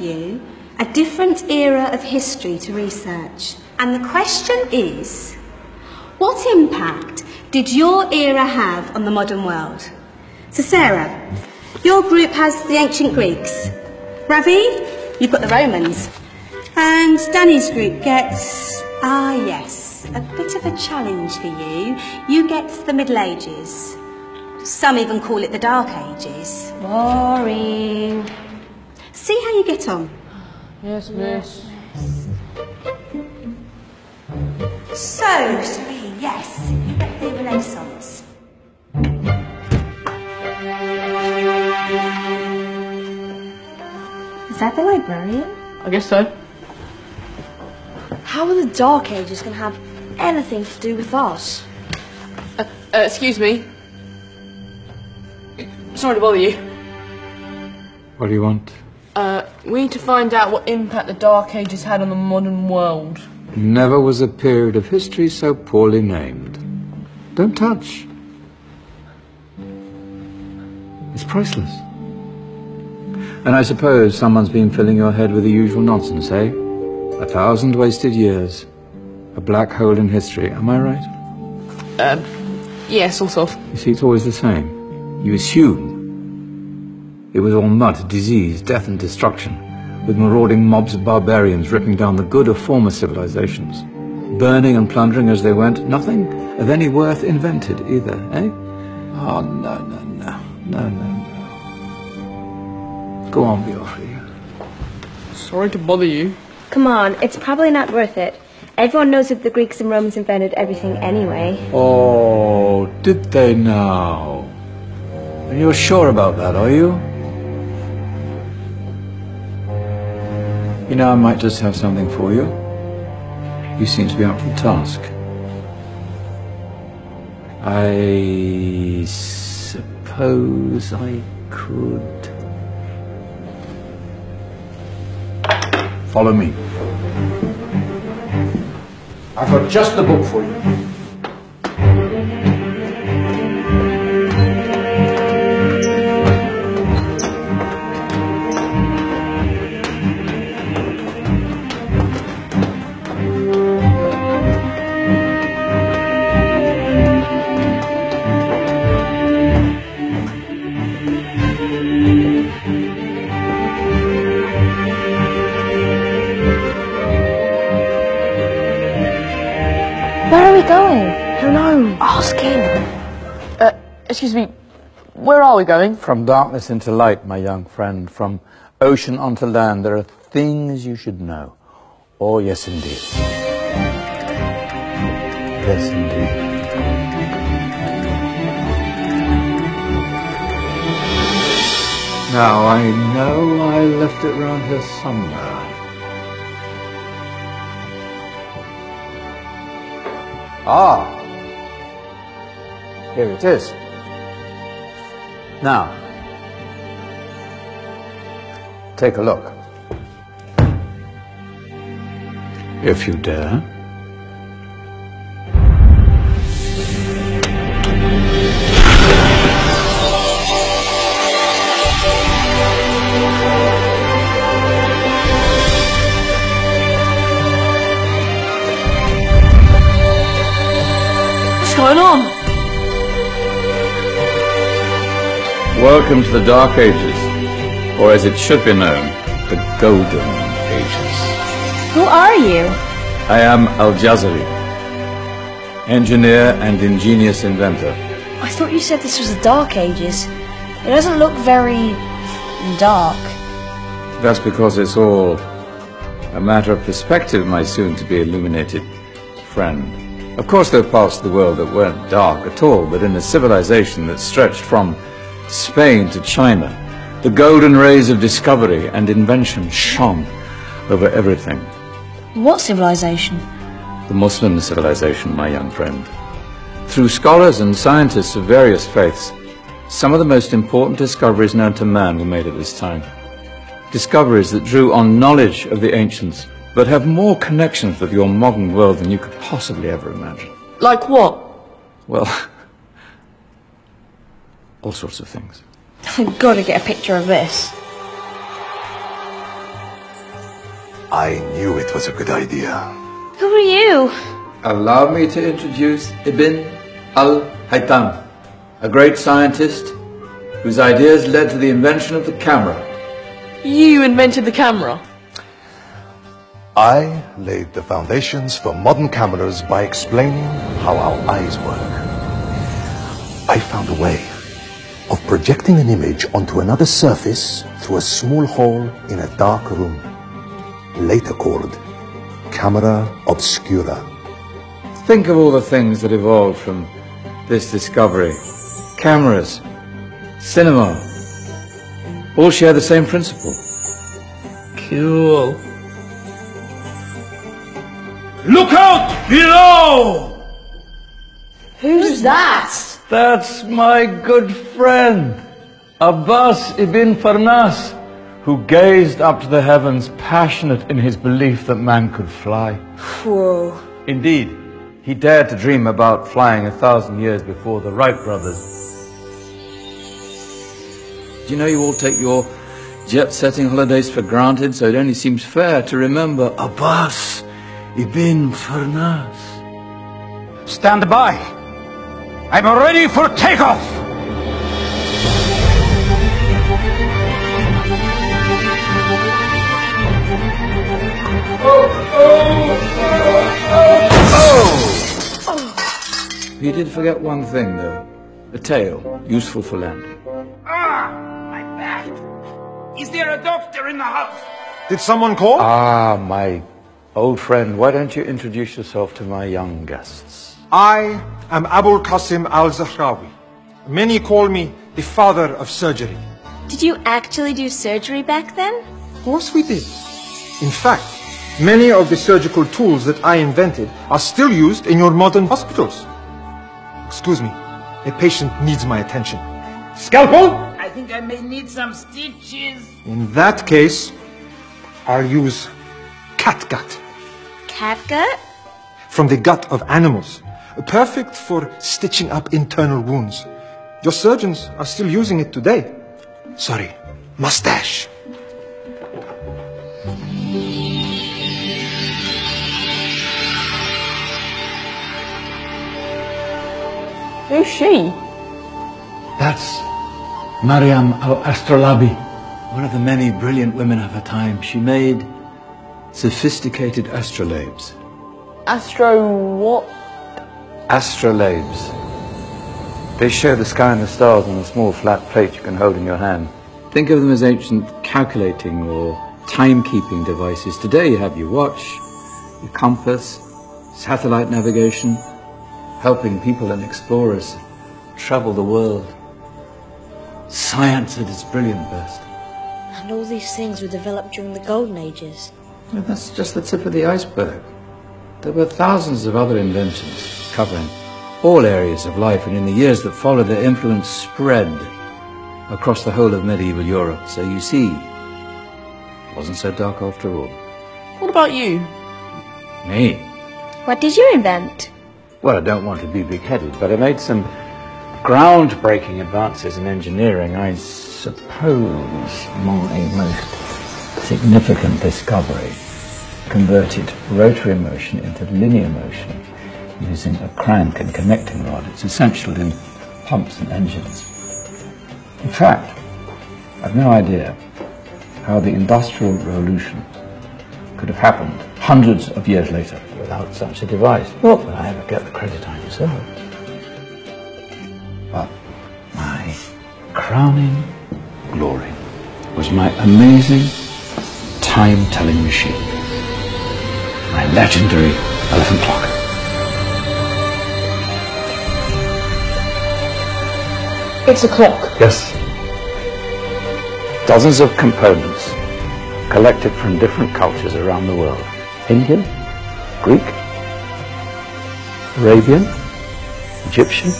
give you a different era of history to research. And the question is, what impact did your era have on the modern world? So Sarah, your group has the ancient Greeks. Ravi, you've got the Romans. And Danny's group gets, yes, a bit of a challenge for you. You get the Middle Ages. Some even call it the Dark Ages. Boring. See how you get on. Yes, miss. So, Serene, yes, you get the Renaissance. Is that the librarian? I guess so. How are the Dark Ages going to have anything to do with us? Excuse me. Sorry to bother you. What do you want? We need to find out what impact the Dark Ages had on the modern world. Never was a period of history so poorly named. Don't touch. It's priceless. And I suppose someone's been filling your head with the usual nonsense, eh? 1,000 wasted years. A black hole in history, am I right? Yeah, sort of. You see, it's always the same. You assume it was all mud, disease, death and destruction, with marauding mobs of barbarians ripping down the good of former civilizations, burning and plundering as they went. Nothing of any worth invented either, eh? Oh, no. Go on, Beofrey. Sorry to bother you. Come on, it's probably not worth it. Everyone knows that the Greeks and Romans invented everything anyway. Oh, did they now? And you're sure about that, are you? You know, I might just have something for you. You seem to be up for the task. I suppose I could... Follow me. I've got just the book for you. Where are we going? I don't know. Ask him. Excuse me, where are we going? From darkness into light, my young friend. From ocean onto land, there are things you should know. Oh, yes, indeed. Yes, indeed. Now, I know I left it round here somewhere. Ah, here it is. Now, take a look. If you dare. What's going on? Welcome to the Dark Ages, or as it should be known, the Golden Ages. Who are you? I am Al-Jazari, engineer and ingenious inventor. I thought you said this was the Dark Ages. It doesn't look very... dark. That's because it's all a matter of perspective, my soon-to-be illuminated friend. Of course, there are parts of the world that weren't dark at all, but in a civilization that stretched from Spain to China, the golden rays of discovery and invention shone over everything. What civilization? The Muslim civilization, my young friend. Through scholars and scientists of various faiths, some of the most important discoveries known to man were made at this time. Discoveries that drew on knowledge of the ancients, but have more connections with your modern world than you could possibly ever imagine. Like what? Well, all sorts of things. I've got to get a picture of this. I knew it was a good idea. Who are you? Allow me to introduce Ibn al-Haytham, a great scientist whose ideas led to the invention of the camera. You invented the camera? I laid the foundations for modern cameras by explaining how our eyes work. I found a way of projecting an image onto another surface through a small hole in a dark room, later called camera obscura. Think of all the things that evolved from this discovery. Cameras, cinema, all share the same principle. Cool. Look out below! Who's that? That's my good friend, Abbas ibn Farnas, who gazed up to the heavens, passionate in his belief that man could fly. Whoa. Indeed, he dared to dream about flying 1,000 years before the Wright brothers. Do you know you all take your jet-setting holidays for granted, so it only seems fair to remember Abbas ibn Farnas. Stand by. I'm ready for takeoff. You did forget one thing, though. A tail, useful for landing. Ah, my back. Is there a doctor in the house? Did someone call? Ah, my old friend, why don't you introduce yourself to my young guests? I am Abul Qasim al-Zahrawi. Many call me the father of surgery. Did you actually do surgery back then? Of course we did. In fact, many of the surgical tools that I invented are still used in your modern hospitals. Excuse me, a patient needs my attention. Scalpel? I think I may need some stitches. In that case, I'll use catgut. Catgut? From the gut of animals. Perfect for stitching up internal wounds. Your surgeons are still using it today. Sorry, mustache. Who's she? That's Maryam al-Astrolabi, one of the many brilliant women of her time. She made sophisticated astrolabes. What? Astrolabes. They show the sky and the stars on a small flat plate you can hold in your hand. Think of them as ancient calculating or timekeeping devices. Today you have your watch, your compass, satellite navigation, helping people and explorers travel the world. Science at its brilliant best. And all these things were developed during the Golden Ages. Well, that's just the tip of the iceberg. There were thousands of other inventions covering all areas of life, and in the years that followed, their influence spread across the whole of medieval Europe. So you see, it wasn't so dark after all. What about you? Me? What did you invent? Well, I don't want to be big-headed, but I made some groundbreaking advances in engineering. I suppose my most significant discovery converted rotary motion into linear motion using a crank and connecting rod. It's essential in pumps and engines. In fact, I've no idea how the Industrial Revolution could have happened hundreds of years later without such a device. Not that I ever get the credit I deserve. But my crowning glory was my amazing time-telling machine. My legendary elephant clock. It's a clock. Yes. Dozens of components collected from different cultures around the world. Indian, Greek, Arabian, Egyptian,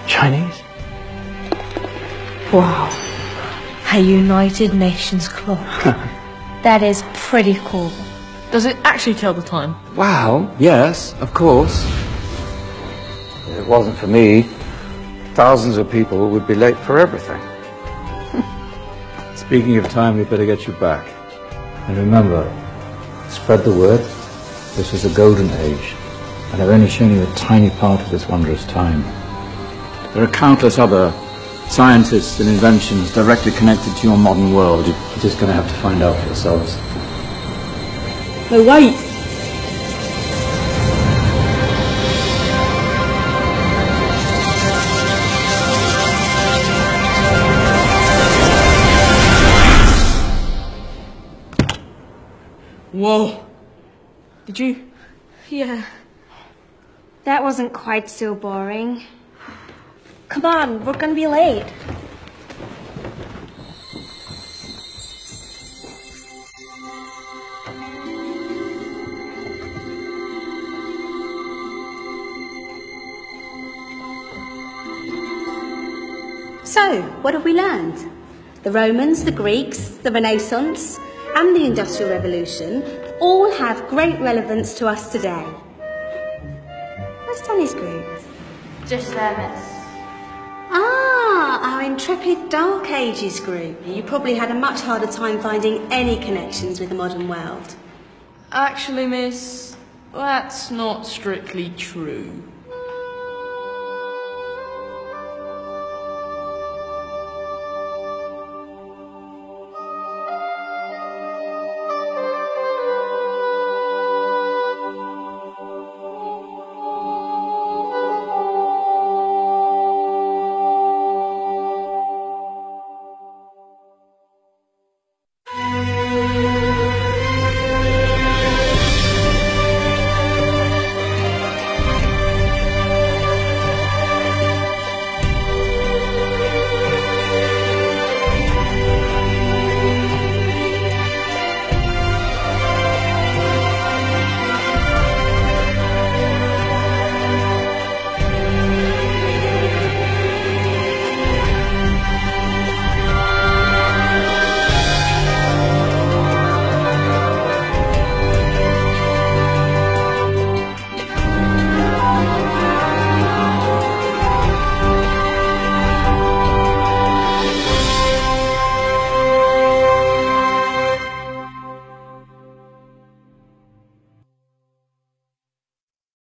Chinese. Wow. A United Nations clock. That is pretty cool. Does it actually tell the time? Wow, yes, of course. If it wasn't for me, thousands of people would be late for everything. Speaking of time, we'd better get you back. And remember, Spread the word. This was a golden age, and I've only shown you a tiny part of this wondrous time. There are countless other scientists and inventions directly connected to your modern world. You're just going to have to find out for yourselves. No, wait! Whoa. Did you? Yeah. That wasn't quite so boring. Come on, we're gonna be late. So, what have we learned? The Romans, the Greeks, the Renaissance, and the Industrial Revolution all have great relevance to us today. Where's Danny's group? Just there, miss. Ah, our intrepid Dark Ages group. You probably had a much harder time finding any connections with the modern world. Actually, miss, that's not strictly true.